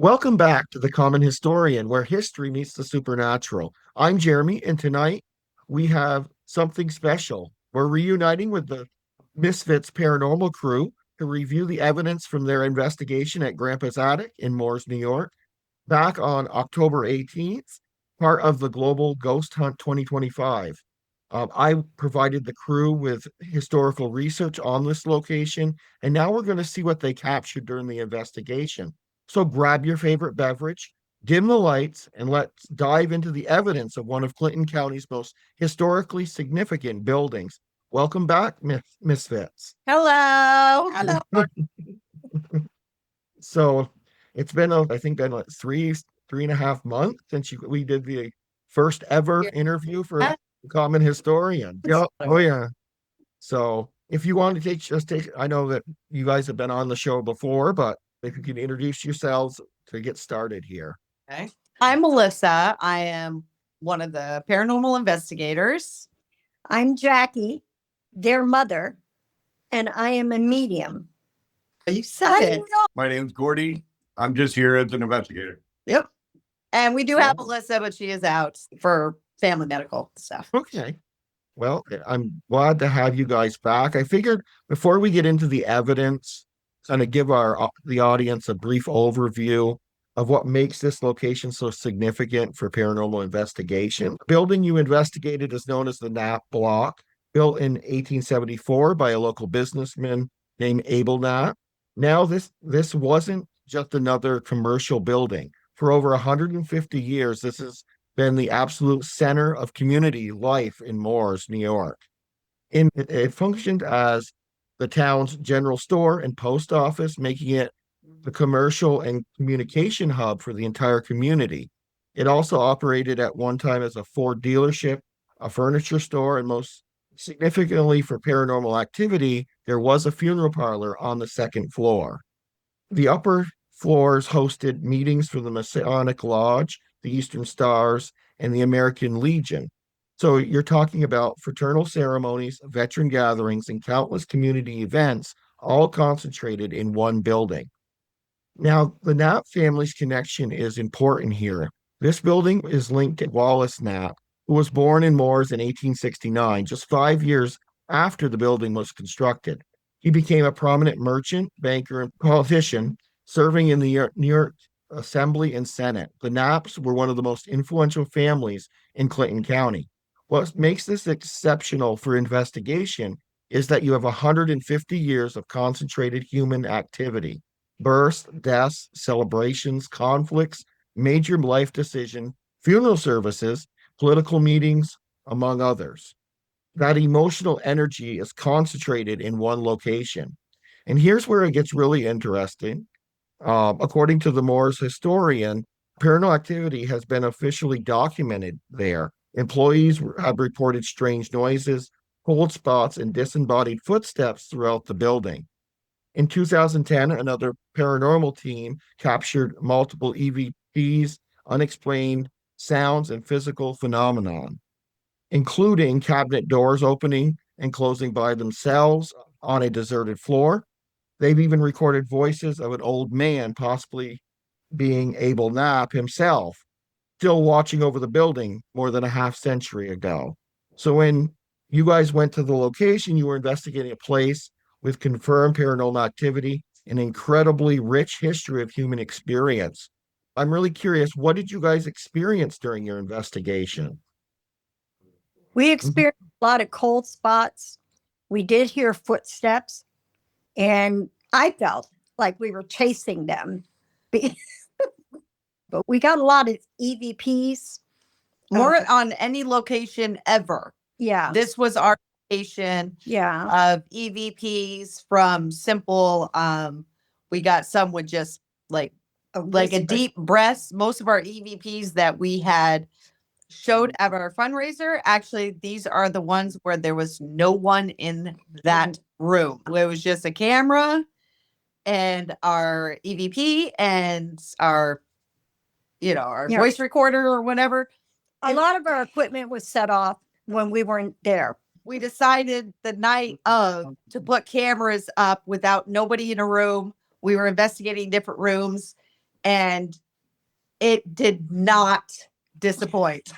Welcome back to The Common Historian, where history meets the supernatural. I'm Jeremy, and tonight we have something special. We're reuniting with the Misfits Paranormal Crew to review the evidence from their investigation at Grandpa's Attic in Mooers, New York, back on October 18th, part of the Global Ghost Hunt 2025. I provided the crew with historical research on this location, and now we're going to see what they captured during the investigation. So grab your favorite beverage, dim the lights, and let's dive into the evidence of one of Clinton County's most historically significant buildings. Welcome back, Misfits. Hello. Hello. So it's been, I think, been like three and a half months since we did the first ever interview for Common Historian. Yeah. Oh, yeah. So if you want to take, I know that you guys have been on the show before, but if you can introduce yourselves to get started here. Okay. I'm Melissa. I am one of the paranormal investigators. I'm Jackie, their mother, and I am a medium. You said it. My name's Gordy. I'm just here as an investigator. Yep. And we do have Melissa, but she is out for family medical stuff. Okay. Well, I'm glad to have you guys back. I figured before we get into the evidence, kind of give the audience a brief overview of what makes this location so significant for paranormal investigation. The building you investigated is known as the Knapp Block, built in 1874 by a local businessman named Abel Knapp. Now, this wasn't just another commercial building. For over 150 years, this has been the absolute center of community life in Mooers, New York. It functioned as the town's general store and post office, making it the commercial and communication hub for the entire community. It also operated at one time as a Ford dealership, a furniture store, and most significantly for paranormal activity, there was a funeral parlor on the second floor. The upper floors hosted meetings for the Masonic Lodge, the Eastern Stars, and the American Legion. So you're talking about fraternal ceremonies, veteran gatherings, and countless community events, all concentrated in one building. Now, the Knapp family's connection is important here. This building is linked to Wallace Knapp, who was born in Mooers in 1869, just 5 years after the building was constructed. He became a prominent merchant, banker, and politician, serving in the New York Assembly and Senate. The Knapps were one of the most influential families in Clinton County. What makes this exceptional for investigation is that you have 150 years of concentrated human activity, births, deaths, celebrations, conflicts, major life decisions, funeral services, political meetings, among others. That emotional energy is concentrated in one location. And here's where it gets really interesting. According to the Mooers historian, paranormal activity has been officially documented there. Employees have reported strange noises, cold spots, and disembodied footsteps throughout the building. In 2010, another paranormal team captured multiple EVPs, unexplained sounds, and physical phenomenon, including cabinet doors opening and closing by themselves on a deserted floor. They've even recorded voices of an old man, possibly being Abel Knapp himself, still watching over the building more than a half century ago. So when you guys went to the location, you were investigating a place with confirmed paranormal activity, an incredibly rich history of human experience. I'm really curious, what did you guys experience during your investigation? We experienced a lot of cold spots. We did hear footsteps, and I felt like we were chasing them. But we got a lot of EVPs. More on any location ever. Yeah. This was our location of EVPs from simple. We got some with just like a deep breath. Most of our EVPs that we had showed at our fundraiser, actually, these are the ones where there was no one in that room. It was just a camera and our EVP and our voice recorder or whatever. A lot of our equipment was set off when we weren't there. We decided the night of to put cameras up without nobody in a room. We were investigating different rooms, and it did not disappoint.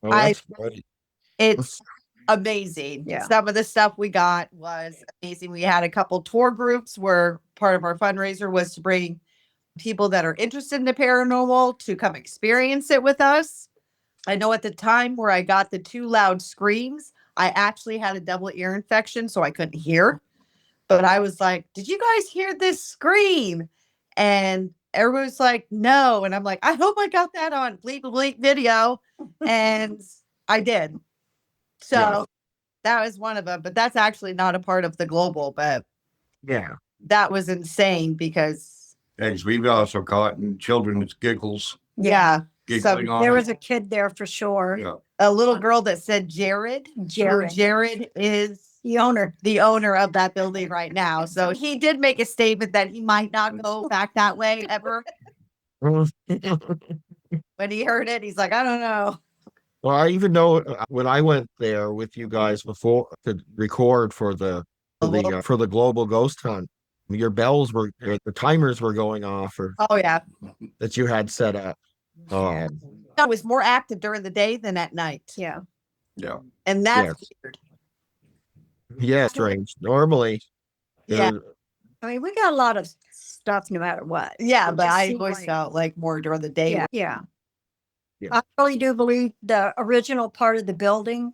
Oh, that's funny. It's amazing. Yeah. Some of the stuff we got was amazing. We had a couple tour groups where part of our fundraiser was to bring people that are interested in the paranormal to come experience it with us. I know at the time where I got the 2 loud screams, I actually had a double ear infection, so I couldn't hear. But I was like, did you guys hear this scream? And everyone's like, no. And I'm like, I hope I got that on bleep bleep video. And I did. So Yeah. that was one of them. But that's actually not a part of the global. But Yeah. that was insane because, Thanks. We've also caught in children's giggles, yeah. giggling on There it. was a kid there for sure. Yeah. A little girl that said Jared. Jared. Jared is The owner. the owner of that building right now. So he did make a statement that he might not go back that way ever. When he heard it, he's like, I don't know. Well, I even know when I went there with you guys before to record for the global ghost hunt, your bells were the timers were going off or Oh yeah. that you had set up. I was more active during the day than at night. Yeah. Yeah. And that's Yes. weird. Yeah, strange. Normally, Yeah. I mean, we got a lot of stuff no matter what. Yeah, It but just I seemed always like- felt like more during the day. Yeah. Yeah. Yeah. I really do believe the original part of the building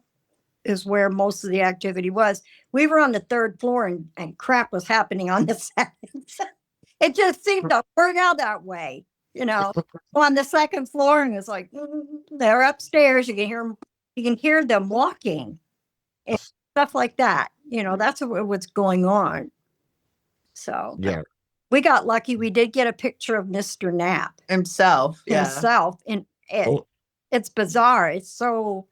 is where most of the activity was. We were on the 3rd floor and crap was happening on the 2nd. It just seemed to work out that way, you know. On the 2nd floor, and it's like they're upstairs. You can hear them walking and stuff like that. You know, that's what's going on. So yeah. we got lucky. We did get a picture of Mr. Knapp Himself. Yeah. himself, and Oh. it's bizarre. It's so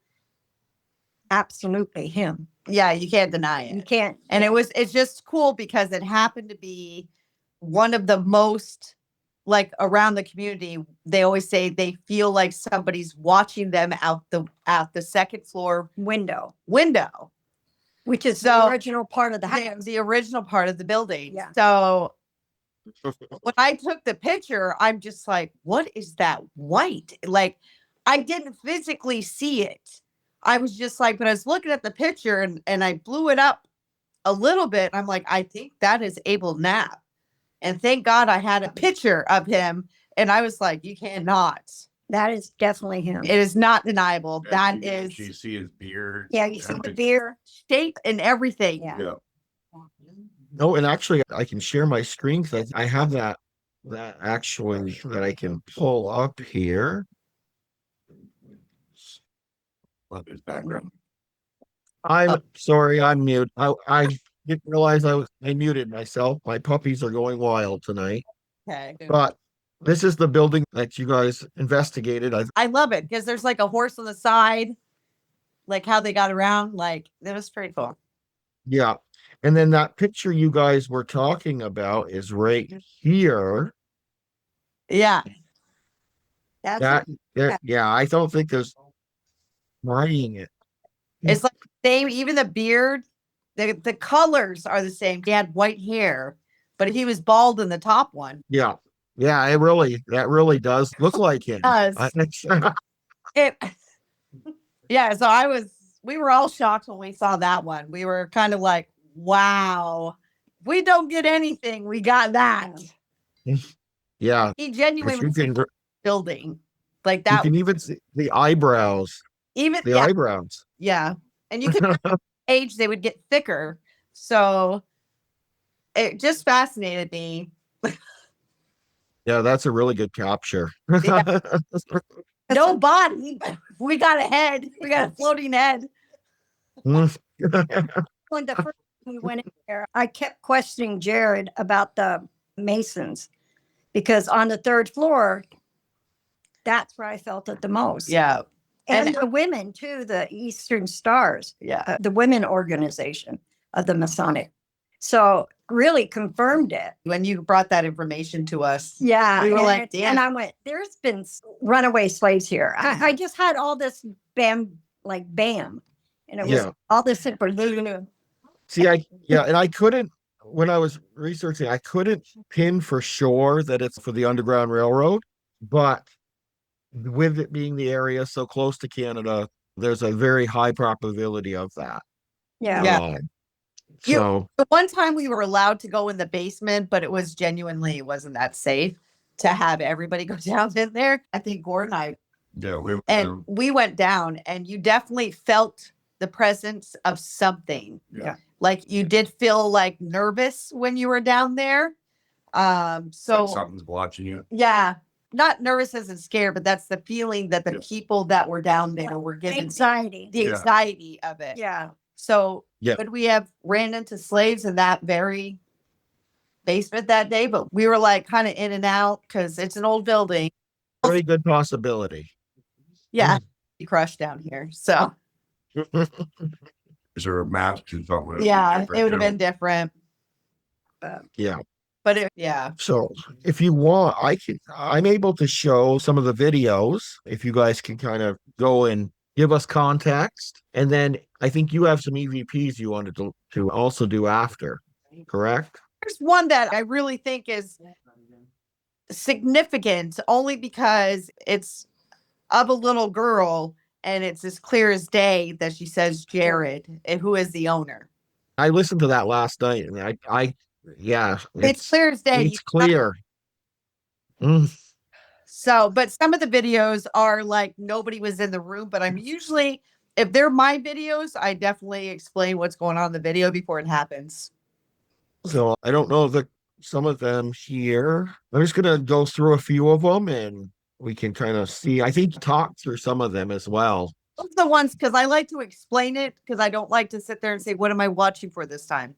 absolutely him. Yeah, you can't deny You it. can't. And it's just cool because it happened to be one of the most, like, around the community. They always say they feel like somebody's watching them out the 2nd floor window, which is the original part of the house. the original part of the building. Yeah. So when I took the picture, I'm just like, what is that white? Like, I didn't physically see it. I was just like, but I was looking at the picture and I blew it up a little bit. I'm like, I think that is Abel Knapp. And thank God I had a picture of him. And I was like, you cannot. That is definitely him. It is not deniable. That You is see his beard. Yeah, you see the beer. shape and everything. Yeah. Yeah. No, and actually, I can share my screen because I have that actually that I can pull up here. Love his background. I'm sorry, I'm mute. I didn't realize I muted myself. My puppies are going wild tonight. Okay. But this is the building that you guys investigated. I love it because there's like a horse on the side, like how they got around. Like, it was pretty cool. Yeah. And then that picture you guys were talking about is right here. Yeah. That's Yeah, I don't think there's writing it. It's like the same, even the beard, the colors are the same. He had white hair, but he was bald in the top one. Yeah. Yeah, that really does look like him. Does. It, yeah, so we were all shocked when we saw that one. We were kind of like, wow, we don't get anything. We got that. Yeah. He If genuinely you was can, building like you that. can even see the eyebrows. Even, The yeah, eyebrows. yeah. And you could age, they would get thicker. So it just fascinated me. Yeah, that's a really good capture. Yeah. No body. We got a head. We got a floating head. when the first time we went in there, I kept questioning Jared about the Masons because on the 3rd floor, that's where I felt it the most. Yeah. And And- the women too, the Eastern Stars, Yeah. the women organization of the Masonic. So really confirmed it. When you brought that information to us. Yeah. We were and like, it- damn. And I went, there's been runaway slaves here. I just had all this bam. And it was Yeah. all this. Super, See, and I couldn't, when I was researching, I couldn't pin for sure that it's for the Underground Railroad, but with it being the area so close to Canada, there's a very high probability of that. Yeah. Yeah. So The one time we were allowed to go in the basement, but it was genuinely wasn't that safe to have everybody go down in there. I think Gordon and I Yeah, we went down, and you definitely felt the presence of something. Yeah. Like you did feel like nervous when you were down there. So something's watching you. yeah, not nervous as in scared, but that's the feeling that the Yeah. people that were down there were given Anxiety. the Yeah. anxiety of it. Yeah. So Yeah. would we have ran into slaves in that very basement that day? But we were like kind of in and out because it's an old building. very good possibility. Yeah, be crushed down here. So Is there a mask or something? yeah, it would have been different. Yeah. But yeah. So if you want, I'm able to show some of the videos if you guys can kind of go and give us context. And then I think you have some EVPs you wanted to also do after, correct? There's one that I really think is significant only because it's of a little girl and it's as clear as day that she says Jared, who is the owner. I listened to that last night and yeah, It's clear as day. It's clear. So, but some of the videos are like nobody was in the room, but I'm usually, if they're my videos, I definitely explain what's going on in the video before it happens. So I don't know that some of them here. I'm just gonna go through a few of them and we can kind of see. I think talk through some of them as well. Those are the ones because I like to explain it because I don't like to sit there and say, what am I watching for this time?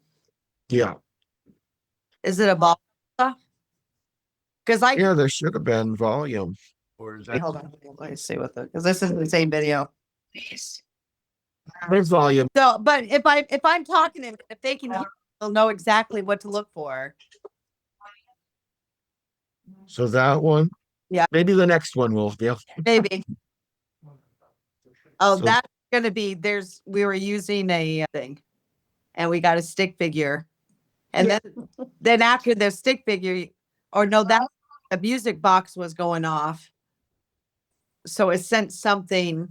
Yeah. Is it a ball? Because Yeah, there should have been volume. Or is Wait, that hold on. Let me see what because this is the same video. There's volume. So, but if I'm talking to them, if they can hear, they'll know exactly what to look for. So that one. Yeah. Maybe the next one will be. Maybe. Oh, So- that's gonna be we were using a thing and we got a stick figure. And then after the stick figure, or no, that a music box was going off. So it sent something.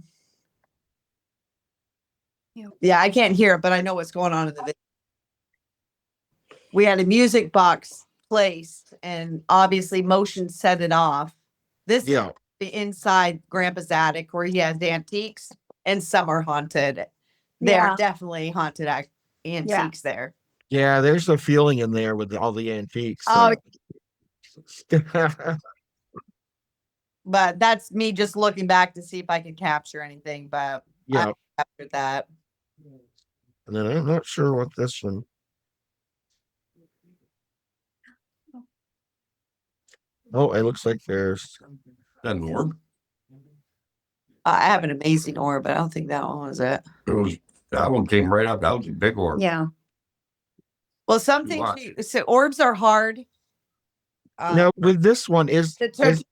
Yeah, I can't hear it, but I know what's going on in the video. We had a music box placed and obviously motion set it off. This is Yeah. the inside Grandpa's attic where he has antiques and some are haunted. They're Yeah. definitely haunted antiques there. Yeah, there's a feeling in there with all the antiques. Oh, So. but that's me just looking back to see if I could capture anything, but Yeah. I captured that. And then I'm not sure what this one. Oh, it looks like there's. an orb? I have an amazing orb, but I don't think that one was it. That one came right up. That was a big orb. Yeah. Well, some things, so orbs are hard. Now with this one is because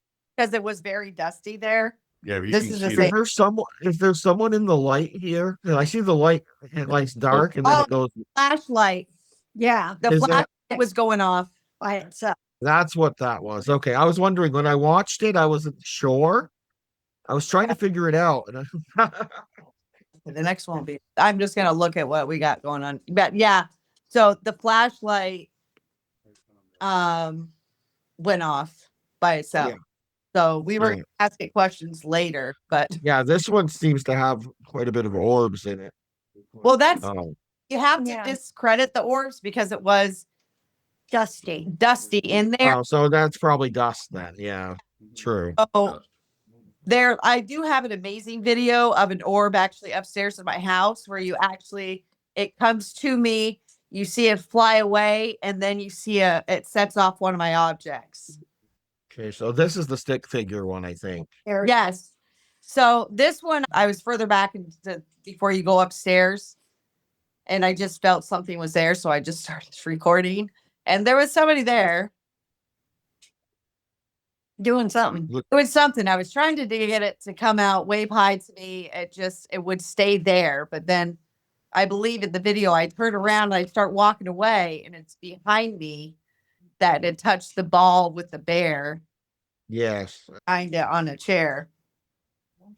it was very dusty there. Yeah, but you This can is the see same- is there someone in the light here? And I see the light, it lights dark and then it goes. Flashlight. Yeah. The Is that- flashlight was going off. By itself. That's what that was. Okay. I was wondering when I watched it, I wasn't sure. I was trying to figure it out. And The next one will be, I'm just going to look at what we got going on. But yeah, so the flashlight went off by itself. Yeah. So we were Right. asking questions later, but yeah, this one seems to have quite a bit of orbs in it. well, that's Oh, you have to Yeah. discredit the orbs because it was Dusty. dusty in there. oh, so that's probably dust then. Yeah, true. So there, I do have an amazing video of an orb actually upstairs in my house where it comes to me, you see it fly away, and then you see it sets off one of my objects. Okay, so this is the stick figure one, I think. Yes. So this one, I was further back before you go upstairs, and I just felt something was there, so I just started recording, and there was somebody there. Doing something. It was something. I was trying to get it to come out wave high to me. It would stay there, but then I believe in the video, I turn around and I start walking away and it's behind me that it touched the ball with the bear Yes, kind of on a chair.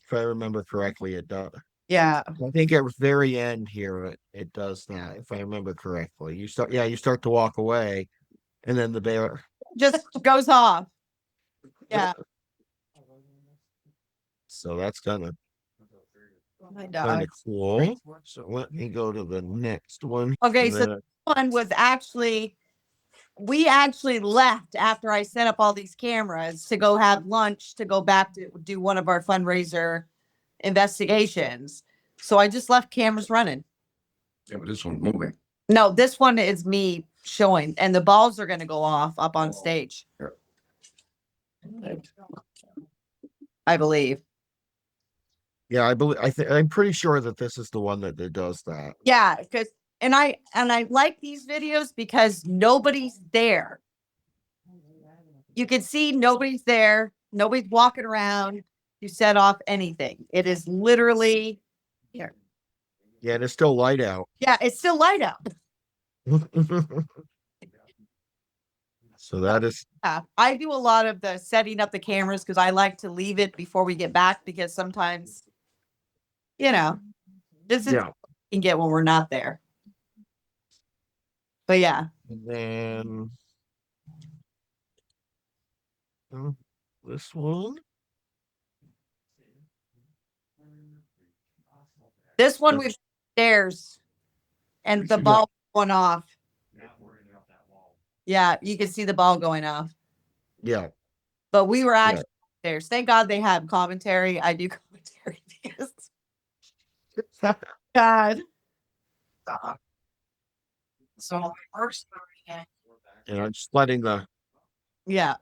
if I remember correctly, it does. Yeah. I think at the very end here, it does that, if I remember correctly. You start to walk away, and then the bear. Just goes off. Yeah. So that's kind of My dog. cool. So let me go to the next one. Okay, And so then- this one was actually, we actually left after I set up all these cameras to go have lunch to go back to do one of our fundraiser investigations. So I just left cameras running. Yeah, but this one's moving. No, this one is me showing, and the balls are going to go off up on stage. I believe. yeah, I'm pretty sure that this is the one that does that. Yeah, because and I like these videos because nobody's there. You can see nobody's there, nobody's walking around. You set off anything. It is literally here. Yeah, and it's still light out. Yeah, it's still light out. So that is, I do a lot of the setting up the cameras because I like to leave it before we get back because sometimes, this is yeah. what we can get when we're not there. But yeah, And then this one. this one we stairs and the Yeah. ball went off. Yeah, you can see the ball going off. Yeah. But we were actually upstairs. Thank God they have commentary. I do commentary because God. So first, And I'm just letting yeah.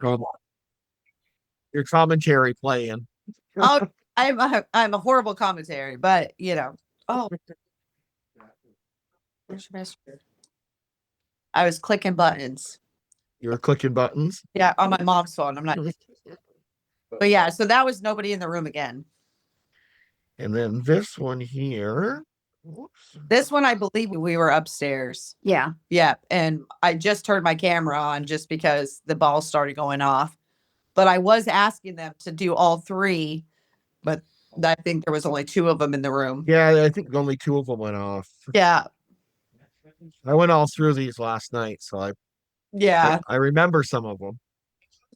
your commentary play in. Oh, I'm a horrible commentary, but oh, I was clicking buttons. You were clicking buttons. Yeah, on my mom's phone. I'm not. But yeah, so that was nobody in the room again. And then this one here. Whoops. This one, I believe we were upstairs. Yeah. Yeah. And I just turned my camera on just because the ball started going off. But I was asking them to do all three, but I think there was only two of them in the room. Yeah, I think only two of them went off. Yeah. I went all through these last night, so Yeah. I remember some of them.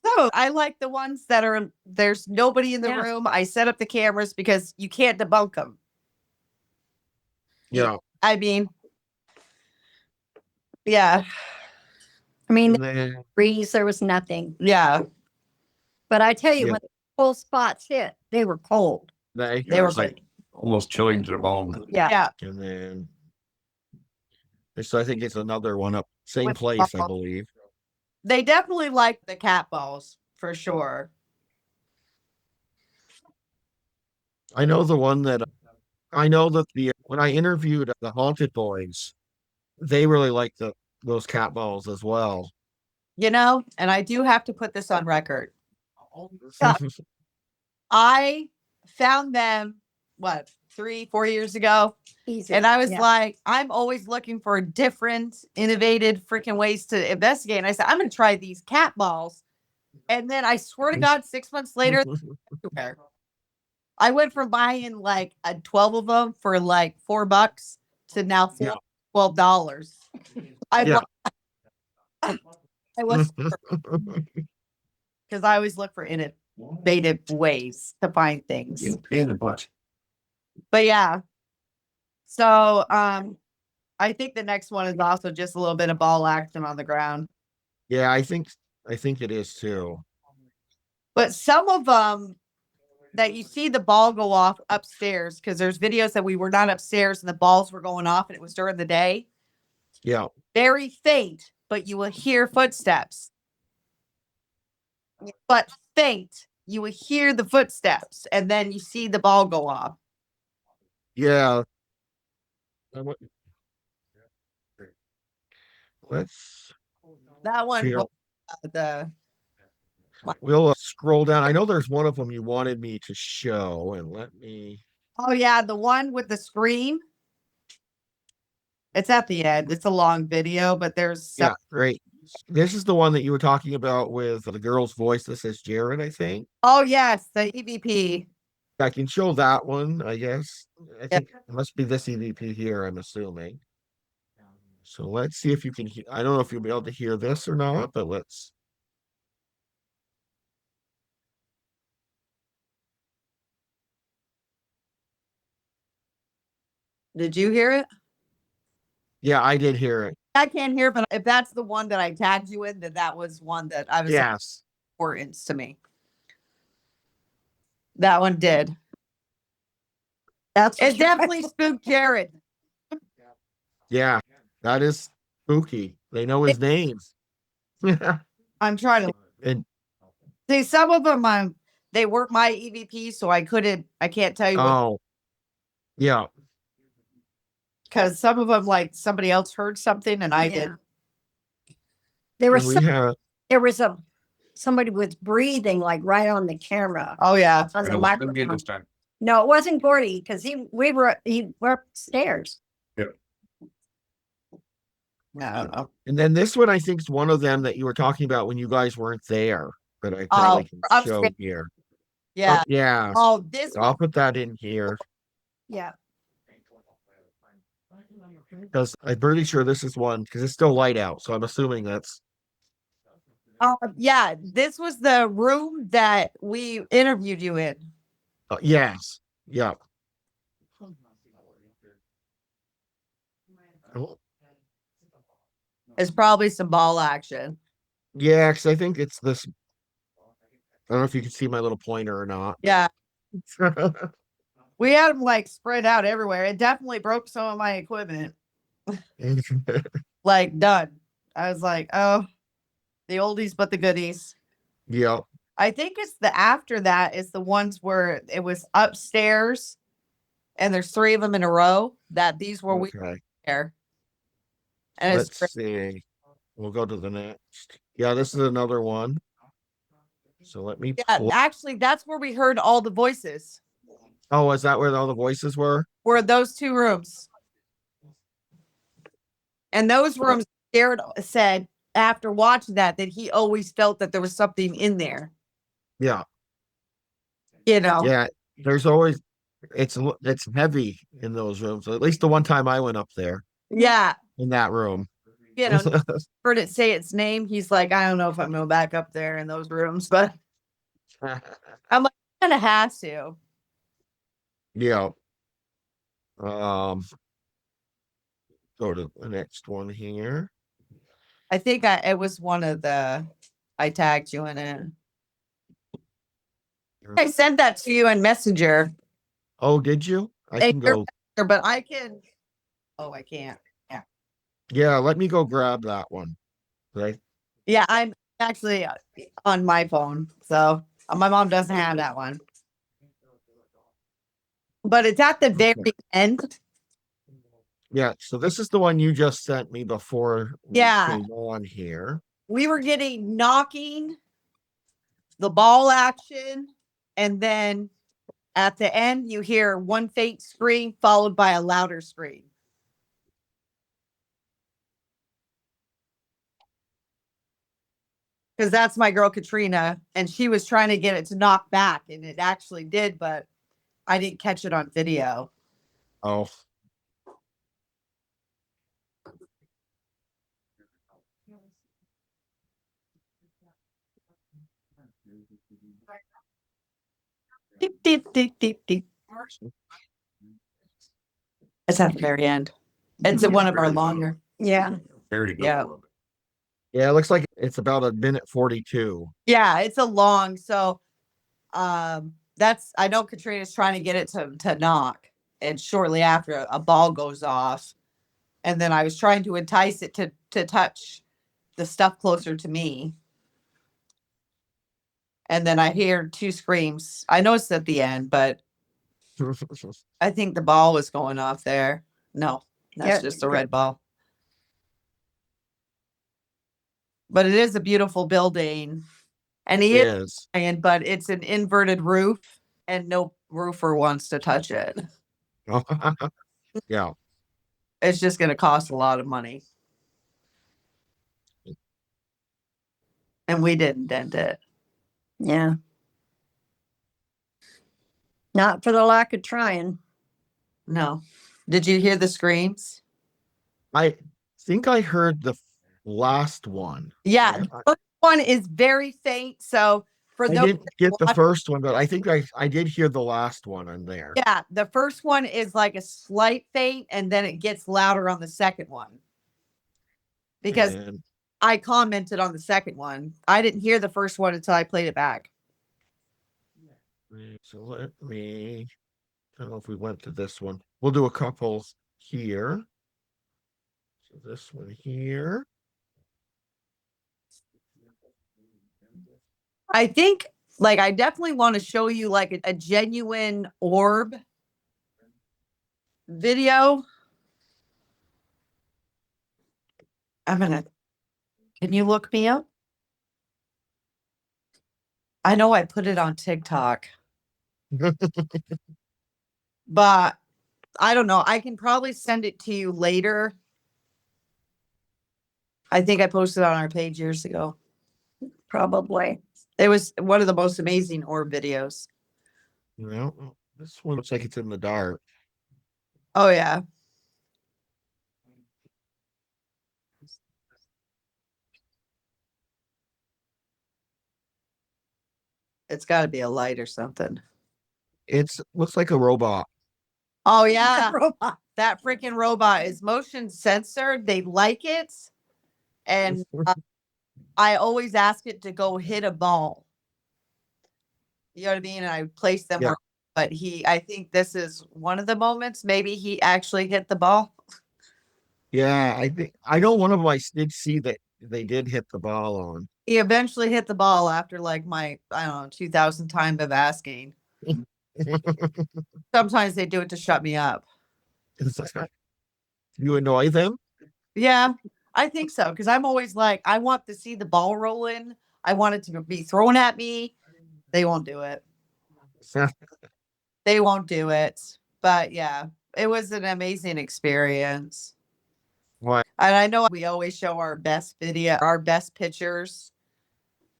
So I like the ones that there's nobody in the room. I set up the cameras because you can't debunk them. Yeah. I mean, yeah. I mean, And then, breeze, there was nothing. Yeah. But I tell you, Yeah. when the cold spots hit, they were cold. They It were was like almost chilling to the bone. Yeah. Yeah. and then so I think it's another one up same place, I believe. They definitely like the cat balls for sure. I know that when I interviewed the Haunted Boys, they really like those cat balls as well. And I do have to put this on record. I found them, 3-4 years ago. Easy. And I was Yeah. like, I'm always looking for different, innovative freaking ways to investigate. And I said, I'm going to try these cat balls. And then I swear to God, 6 months later, I went from buying like 12 of them for like $4 to now Yeah. $12. Yeah. I was because I always look for innovative ways to find things. You pain in the butt. But yeah. So I think the next one is also just a little bit of ball action on the ground. Yeah, I think it is too. But some of them that you see the ball go off upstairs, because there's videos that we were not upstairs and the balls were going off and it was during the day. Yeah. Very faint, but you will hear footsteps. But faint, you will hear the footsteps and then you see the ball go off. Yeah. Let's That one, see. We'll scroll down. I know there's one of them you wanted me to show, and let me. oh yeah, the one with the scream. It's at the end. It's a long video, but there's Yeah, great. This is the one that you were talking about with the girl's voice that says Jared, I think. oh yes, the EVP. I can show that one, I guess. I Yeah. think it must be this EVP here, I'm assuming. So let's see if you can hear. I don't know if you'll be able to hear this or not, but let's. Did you hear it? Yeah, I did hear it. I can't hear, but if that's the one that I tagged you in, that was one that I was Yes. importance to me. That one did. That's It definitely spooked Jared. Yeah, that is spooky. They know his name. I'm trying to And see some of them. They weren't my EVP, so I can't tell you what, oh, yeah. because some of them, like somebody else heard something and I Yeah. did. There And was we have somebody was breathing like right on the camera Oh yeah. on the And it wasn't me microphone. this time. No, it wasn't Gordy because he were upstairs. I don't know. and then this one I think is one of them that you were talking about when you guys weren't there, but I Oh, probably can show upstairs. here. Yeah. Yeah. Oh, this I'll one. put that in here Yeah. because I'm pretty sure this is one because it's still light out. So I'm assuming that's Yeah, this was the room that we interviewed you in. yes. Yeah. Oh, It's probably some ball action. yeah, because I think it's this. I don't know if you can see my little pointer or not. Yeah. We had them like spread out everywhere. It definitely broke some of my equipment. Like done. I was like, oh, the oldies but the goodies. Yeah. I think it's the after that is the ones where it was upstairs and there's 3 of them in a row that these were we Okay. there. And it's Let's see. We'll go to the next. Yeah, this is another one. So let me yeah, actually that's where we heard all the voices. Oh, is that where all the voices were? Were those 2 rooms. And those rooms, Jared said after watching that he always felt that there was something in there. Yeah. You know. Yeah. There's always it's heavy in those rooms. At least the one time I went up there Yeah. in that room. You know, heard it say its name. He's like, I don't know if I'm going back up there in those rooms, but I'm like, kind of has to. Yeah. Go to the next one here. I think it was one of I tagged you in it. I sent that to you in Messenger. Oh, did you? I can go. But I can. Oh, I can't. Yeah. Yeah, let me go grab that one. Right. Yeah, I'm actually on my phone. So my mom doesn't have that one. But it's at the very end. Yeah, so this is the one you just sent me before we Yeah. came on here. We were getting knocking, the ball action, and then at the end you hear one faint scream followed by a louder scream. Because that's my girl Katrina, and she was trying to get it to knock back, and it actually did, but I didn't catch it on video. Oh. Deep, deep, deep, deep, deep. It's at the very end. It's one of our longer. Yeah. Very good. Yeah. Yeah, it looks like it's about a minute 42. Yeah, it's a long. So that's I know Katrina's trying to get it to knock. And shortly after a ball goes off. And then I was trying to entice it to touch the stuff closer to me. And then I hear 2 screams. I know it's at the end, but I think the ball was going off there. No, that's just a red ball. But it is a beautiful building. And he is, but it's an inverted roof and no roofer wants to touch it. Yeah. It's just going to cost a lot of money. And we didn't dent it. Yeah. Not for the lack of trying. No. Did you hear the screams? I think I heard the last one. Yeah. The first one is very faint. So for I those didn't get the first one, but I think I did hear the last one on there. yeah, the first one is like a slight faint, and then it gets louder on the second one. Because I commented on the second one. I didn't hear the first one until I played it back. So let me, I don't know if we went to this one. We'll do a couple here. So this one here. I think, like, I definitely want to show you like a genuine orb video. Can you look me up? I know I put it on TikTok. But I don't know. I can probably send it to you later. I think I posted on our page years ago. Probably. It was one of the most amazing orb videos. No, this one looks like it's in the dark. Oh, yeah. It's got to be a light or something. It's looks like a robot. Oh, yeah. Robot. That freaking robot is motion censored. They like it. And I always ask it to go hit a ball. You know what I mean? And I place them Yeah. where, but I think this is one of the moments. Maybe he actually hit the ball. Yeah, I know one of them I did see that they did hit the ball on. He eventually hit the ball after like my, I don't know, 2,000 time of asking. Sometimes they do it to shut me up. You annoy them? Yeah, I think so. Cause I'm always like, I want to see the ball rolling. I want it to be thrown at me. They won't do it. They won't do it. But yeah, it was an amazing experience. Why? And I know we always show our best video, our best pictures.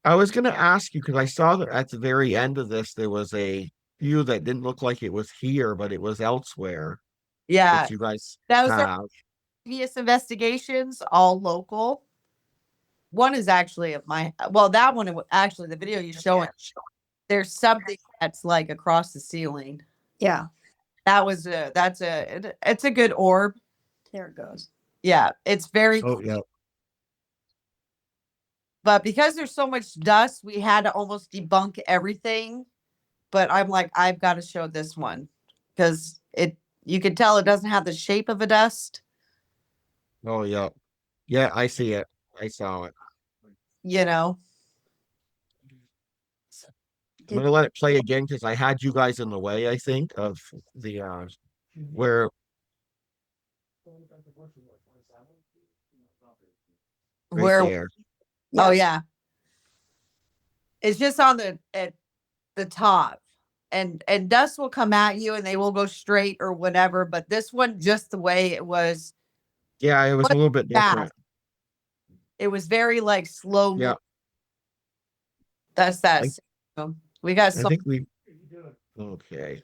I was gonna ask you because I saw that at the very end of this there was a view that didn't look like it was here, but it was elsewhere Yeah, that you guys that was our have. previous investigations, all local. One is actually of my, well, that one, actually, the video you're showing, there's something that's like across the ceiling. Yeah. It's a good orb. There it goes. Yeah, it's very, Oh yeah. but because there's so much dust, we had to almost debunk everything. But I'm like, I've got to show this one because you can tell it doesn't have the shape of a dust, Oh yeah. Yeah, I see it. I saw it. you know? I'm gonna let it play again because I had you guys in the way, I think, of the where right Where, there. oh, yeah. It's just on at the top. And dust will come at you and they will go straight or whatever. But this one, just the way it was, Yeah, it was a little bit different. it was very like slow. Yeah. That's that. We got I think we okay.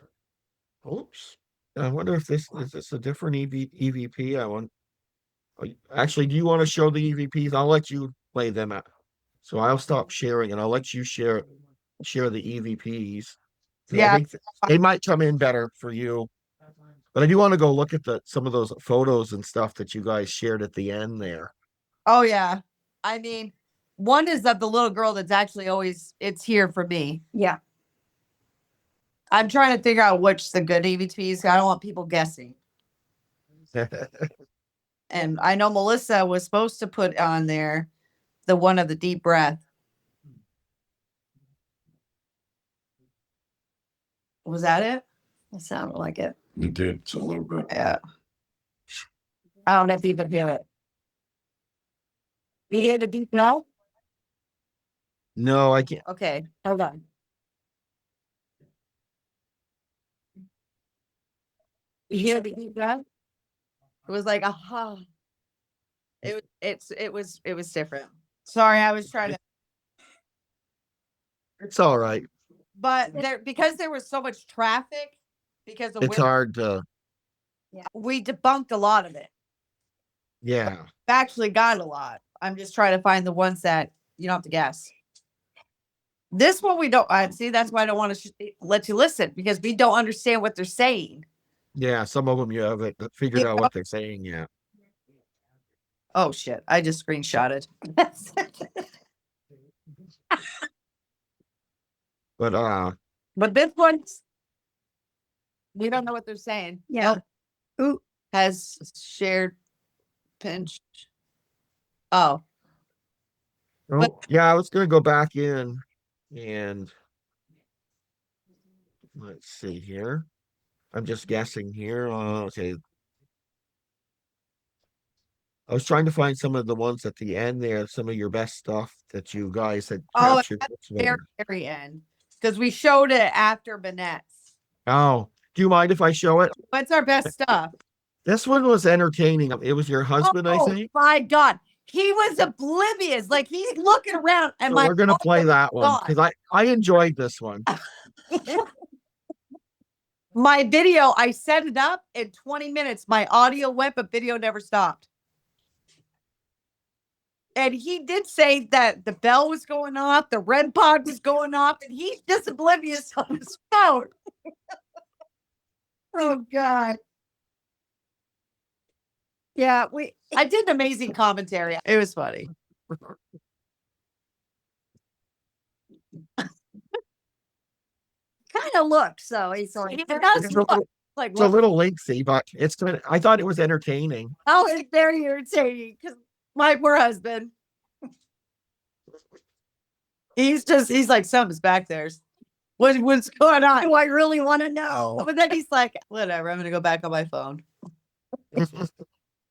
Oops. I wonder if this is this a different EVP. Actually, do you want to show the EVPs? I'll let you play them out. So I'll stop sharing and I'll let you share the EVPs. Yeah. I think they might come in better for you. But I do want to go look at some of those photos and stuff that you guys shared at the end there. Oh yeah. I mean, one is of the little girl that's actually always it's here for me. Yeah. I'm trying to figure out which the good EVPs. I don't want people guessing. And I know Melissa was supposed to put on there the one of the deep breath. Was that it? It sounded like it. You did. It's a little bit. Yeah. I don't know if you can hear it. You hear the deep now? No, I can't. Okay, hold on. You hear the deep breath? It was like, aha. It was different. Sorry, I was trying to, It's all right. but there, because there was so much traffic, because of It's where hard to, we debunked a lot of it. yeah. Actually got a lot. I'm just trying to find the ones that you don't have to guess. This one we don't. I see. That's why I don't want to let you listen, because we don't understand what they're saying. Yeah, some of them you haven't figured out what they're saying yet. Oh shit! I just screenshotted. But But this one, we don't know what they're saying. Yeah. Nope. Ooh, Has shared pinch. Oh, oh, yeah, I was gonna go back in and let's see here. I'm just guessing here. Okay. I was trying to find some of the ones at the end there, some of your best stuff that you guys had oh, captured. at this the very, one. very end, because we showed it after Manette's. Oh, do you mind if I show it? What's our best stuff? This one was entertaining. It was your husband, I Oh think. my god, he was oblivious. Like he's looking around, and So my we're gonna play audio that one gone. because I enjoyed this one. My video, I set it up in 20 minutes. My audio went, but video never stopped. And he did say that the bell was going off, the red pod was going off, and he's just oblivious on his phone. oh God. Yeah, I did an amazing commentary. It was funny. kind of looks so. He's like, He does It's a look little, like it's a what? little lengthy, but I thought it was entertaining. Oh, it's very irritating because my poor husband. He's like, something's back there. What's going on? do I really want to know? But then he's like, whatever, I'm gonna go back on my phone.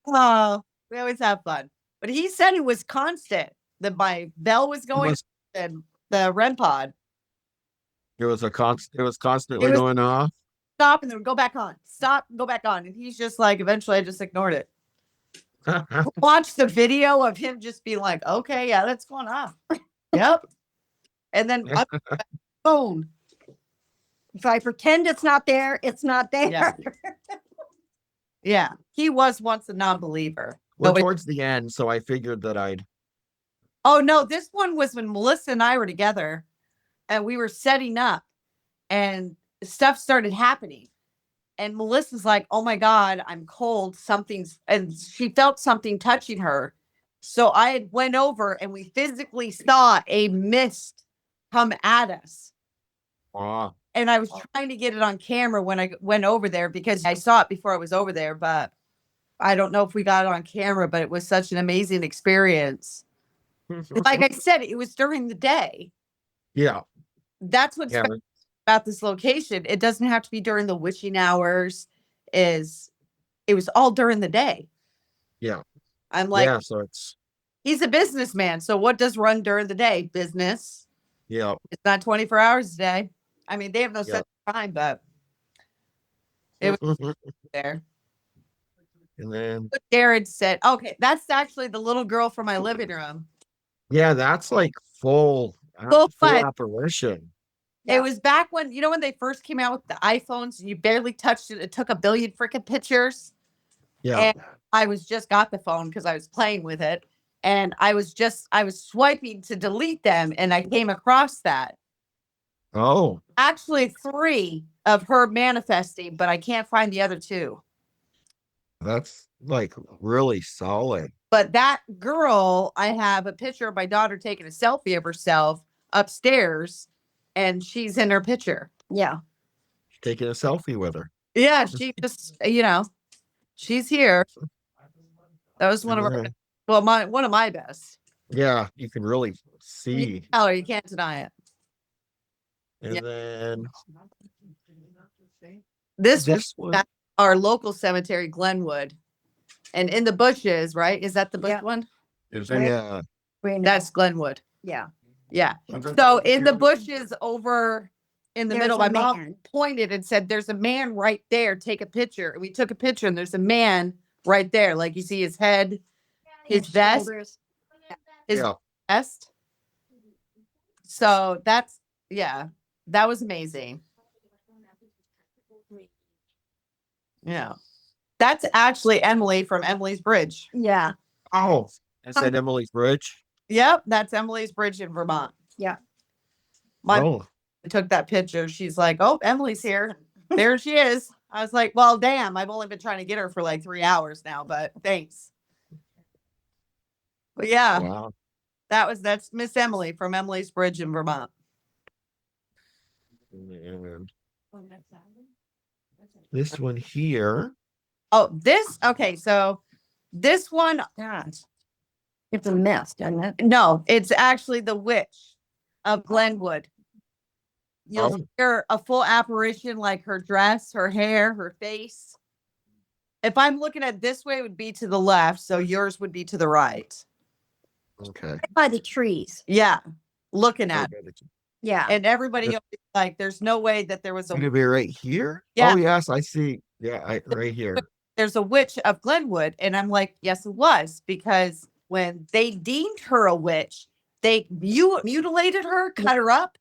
Oh, we always have fun. But he said it was constant. That my bell was going was- and the REM pod. It was constantly It was- going off. Stop and then go back on. Stop, go back on. And he's just like, eventually I just ignored it. Watch the video of him just being like, okay, yeah, that's going on. Yep. And then up phone. If I pretend it's not there, it's not there. Yeah. Yeah. He was once a non-believer. Well, No, towards the end, so I figured that I'd. oh no, this one was when Melissa and I were together and we were setting up and stuff started happening. And Melissa's like, oh my God, I'm cold. And she felt something touching her. So I had went over and we physically saw a mist come at us. Oh, And I was trying to get it on camera when I went over there because I saw it before I was over there, but I don't know if we got it on camera, but it was such an amazing experience. Like I said, it was during the day. yeah. That's what's Yeah. special about this location. It doesn't have to be during the witching hours. It was all during the day. Yeah. I'm like, Yeah. So it's, he's a businessman. So what does run during the day? Business. yeah. It's not 24 hours a day. I mean, they have no Yeah. set time, but it was there. And then, What Jared said, okay, that's actually the little girl from my living room. yeah, that's like full Full fight. apparition. It was back when, when they first came out with the iPhones and you barely touched it. It took a billion freaking pictures. Yeah. And I just got the phone because I was playing with it. And I was swiping to delete them. And I came across that. Oh, Actually, 3 of her manifesting, but I can't find the other 2. that's like really solid. But that girl, I have a picture of my daughter taking a selfie of herself upstairs. And she's in her picture. Yeah. Taking a selfie with her. Yeah, she just, she's here. That was one of Yeah. one of my best. Yeah, you can really see. Oh, you can't deny it. And Yeah. then This this was one, our local cemetery, Glenwood. And in the bushes, right? Is that the bush Yeah. one? Is Right. yeah, That's Glenwood. Yeah. Yeah. So in the bushes over in the There's middle, a my mom man. pointed and said, there's a man right there. Take a picture. And we took a picture and there's a man right there. Like you see his head, his vest, Shoulders. his Yeah. vest. So that's, yeah, that was amazing. Yeah. That's actually Emily from Emily's Bridge. Yeah. Oh, that's at Emily's Bridge. Yep. That's Emily's Bridge in Vermont. Yeah. My Oh, took that picture. She's like, oh, Emily's here. There she is. I was like, well, damn, I've only been trying to get her for like 3 hours now, but thanks. But yeah, wow. that's Miss Emily from Emily's Bridge in Vermont. And this one here. Oh, okay, so this one, It's a mess, doesn't it? no, it's actually the witch of Glenwood. You'll Oh. hear a full apparition, like her dress, her hair, her face. If I'm looking at this way, it would be to the left, so yours would be to the right. Okay. By the trees. Yeah, looking at it. Yeah. And everybody else is like, there's no way that there was It's gonna be right here. Yeah. Oh yes, I see. Yeah, right here. there's a witch of Glenwood. And I'm like, yes, it was, because when they deemed her a witch, they mutilated her, cut her up,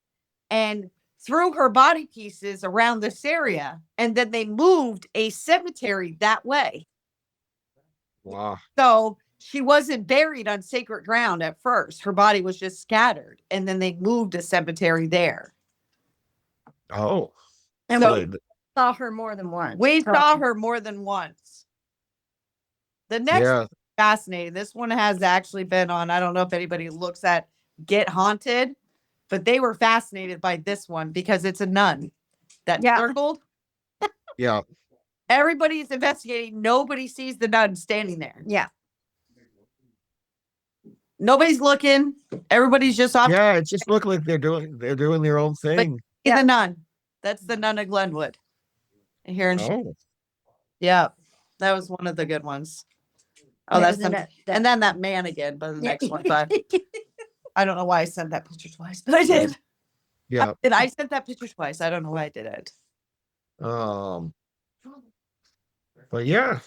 and threw her body pieces around this area. And then they moved a cemetery that way. Wow. So she wasn't buried on sacred ground at first. Her body was just scattered. And then they moved a cemetery there. Oh. And So- we saw her more than once. We saw her more than once. The next Yeah. fascinating. This one has actually been on. I don't know if anybody looks at Get Haunted, but they were fascinated by this one because it's a nun that circled. Yeah. Everybody's investigating. Nobody sees the nun standing there. Yeah. Nobody's looking. Everybody's just off. Yeah, it just looked like they're doing their own thing. The nun. That's the nun of Glenwood. And here in Oh. yeah, that was one of the good ones. Oh, that's the, and then that man again, but the next one. But I don't know why I sent that picture twice, but I did. Yeah. I sent that picture twice. I don't know why I did it. But yeah,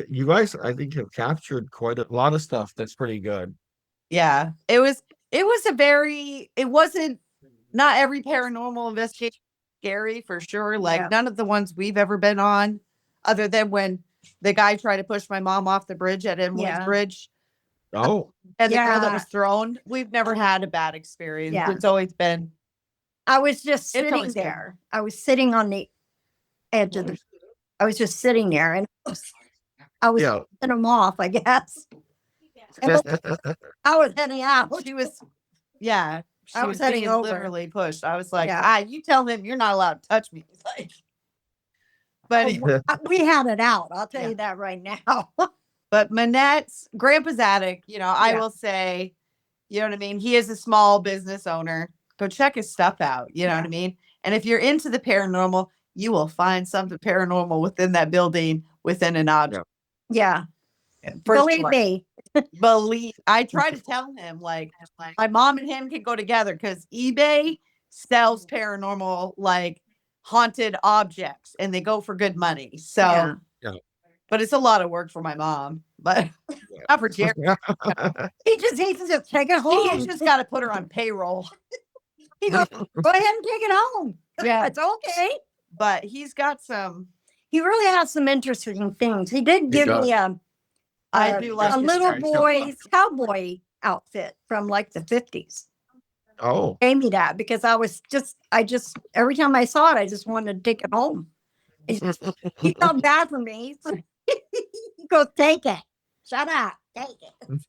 you guys, I think, have captured quite a lot of stuff that's pretty good. Yeah, it was it wasn't, not every paranormal investigation scary for sure. Like none of the ones we've ever been on, other than when the guy tried to push my mom off the bridge at Emily's Bridge. Oh. And the girl that was thrown. We've never had a bad experience. Yeah. It's always been. I was just It's sitting always been. there. I was sitting on the edge of I was just sitting there and I was Yeah. setting them off, I guess. And I was heading out. She was, yeah. She I was heading being over. literally pushed. I was like, Yeah. you tell him you're not allowed to touch me. Like, but We had it out. I'll tell you that right now. But Manette's grandpa's attic, I will say, you know what I mean? He is a small business owner. Go check his stuff out. You know what I mean? And if you're into the paranormal, you will find something paranormal within that building, within an object. Yeah. For Believe sure. me. I try to tell him, like my mom and him can go together because eBay sells paranormal, like haunted objects, and they go for good money. So, but it's a lot of work for my mom, but not for Jerry. He just needs to take it home. He's just got to put her on payroll. He goes, go ahead and take it home. Yeah. It's okay. But he's got some. He really has some interesting things. He did give me I do like a his little stories. boy's cowboy outfit from like the 50s. Oh. Gave me that because I just every time I saw it, I just wanted to take it home. He felt bad for me. He goes, take it. Shut up. Take it.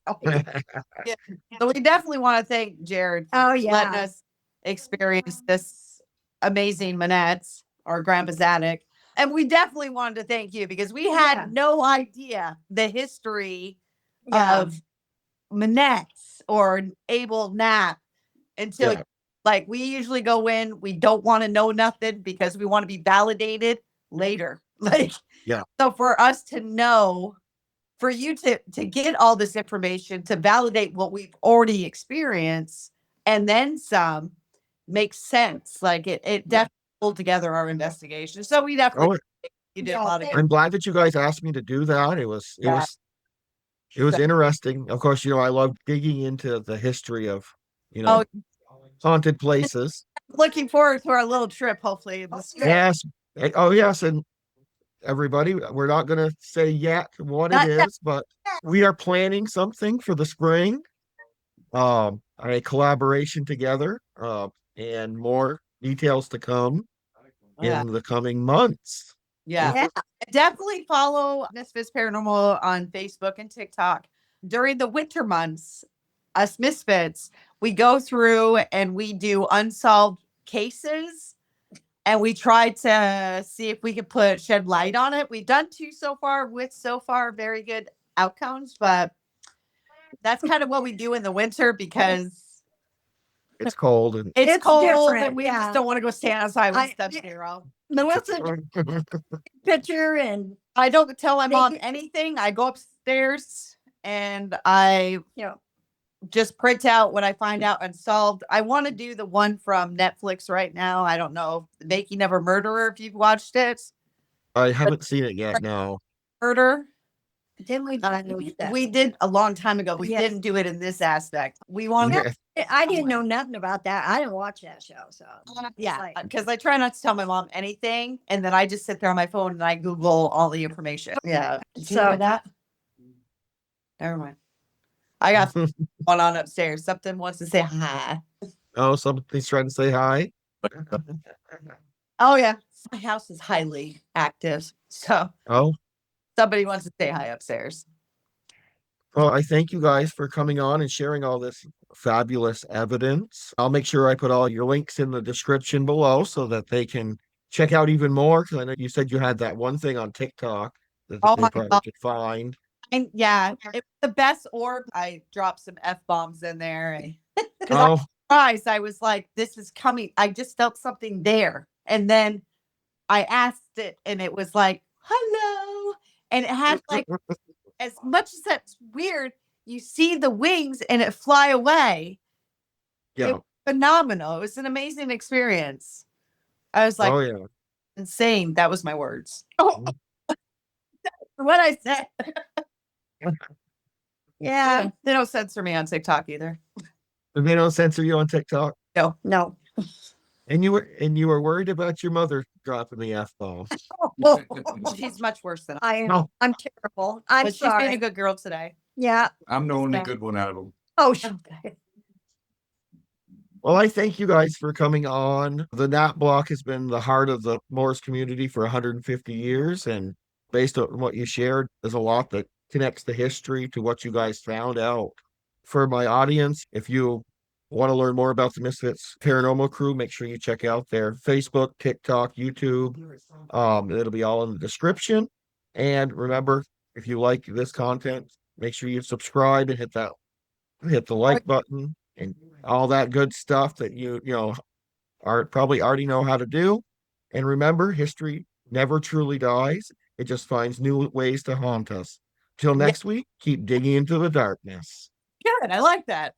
So we definitely want to thank Jared for Oh, letting yeah. us experience this amazing Manette's or Grandpa's attic. And we definitely wanted to thank you because we had no idea the history of Manette's or Abel Knapp until like we usually go in, we don't want to know nothing because we want to be validated later. Like, so for us to know, for you to get all this information to validate what we've already experienced and then some makes sense. Like it definitely pulled together our investigation. So we definitely You did a Yeah, lot of thank- good. I'm glad that you guys asked me to do that. Yeah. It was interesting. Of course, I love digging into the history of, Oh, haunted places. looking forward to our little trip, hopefully. This Yes. Oh, yes. And everybody, we're not going to say yet what it Not yet. is, but we are planning something for the spring. A collaboration together, and more details to come Yeah. in the coming months. Yeah. Yeah. Definitely follow Misfits Paranormal on Facebook and TikTok. During the winter months, us Misfits, we go through and we do unsolved cases and we try to see if we can shed light on it. We've done 2 so far with very good outcomes, but that's kind of what we do in the winter because It's cold and it's cold different, and we yeah. just don't want to go stand outside when I- it's Sub-Zero. Melissa picture and, I don't tell my mom Make anything. I go upstairs and I just print out what I find out unsolved. I want to do the one from Netflix right now. I don't know, Making of a Murderer, if you've watched it. I haven't seen it yet. No. Murder. didn't we? do that? We did a long time ago. We Yes. didn't do it in this aspect. We want to, Yeah. I didn't know nothing about that. I didn't watch that show, so. yeah, like- because I try not to tell my mom anything, and then I just sit there on my phone and I Google all the information. Yeah. Did you So- hear that? Never mind. I got one on upstairs. Something wants to say hi. Oh, somebody's trying to say hi. Oh yeah, my house is highly active, so Oh, somebody wants to say hi upstairs. well, I thank you guys for coming on and sharing all this fabulous evidence. I'll make sure I put all your links in the description below so that they can check out even more. Because I know you said you had that one thing on TikTok that Oh they my probably God. could find. And yeah, it, the best orb. I dropped some F-bombs in there because I Oh, was surprised. I was like, "This is coming." I just felt something there, and then I asked it, and it was like, "Hello," and it had like, as much as that's weird, you see the wings and it fly away. yeah. Phenomenal. It was an amazing experience. I was like, Oh, yeah. insane. That was my words. Oh, what I said. Yeah, They don't censor me on TikTok either. They don't censor you on TikTok. no. And you were worried about your mother dropping the F-bomb. She's much worse than No. I'm terrible. I'm but she's been a sorry. good girl today. Yeah. I'm the only Yeah. good one out of them. Oh, Okay. Well, I thank you guys for coming on. The Knapp Block has been the heart of the Mooers community for 150 years. And based on what you shared, there's a lot that connects the history to what you guys found out. For my audience, if you want to learn more about the Misfits Paranormal Crew, make sure you check out their Facebook, TikTok, YouTube. It'll be all in the description. And remember, if you like this content, make sure you subscribe and hit the like button and all that good stuff that you are probably already know how to do. And remember, history never truly dies. It just finds new ways to haunt us. Till next week, keep digging into the darkness. Good. I like that.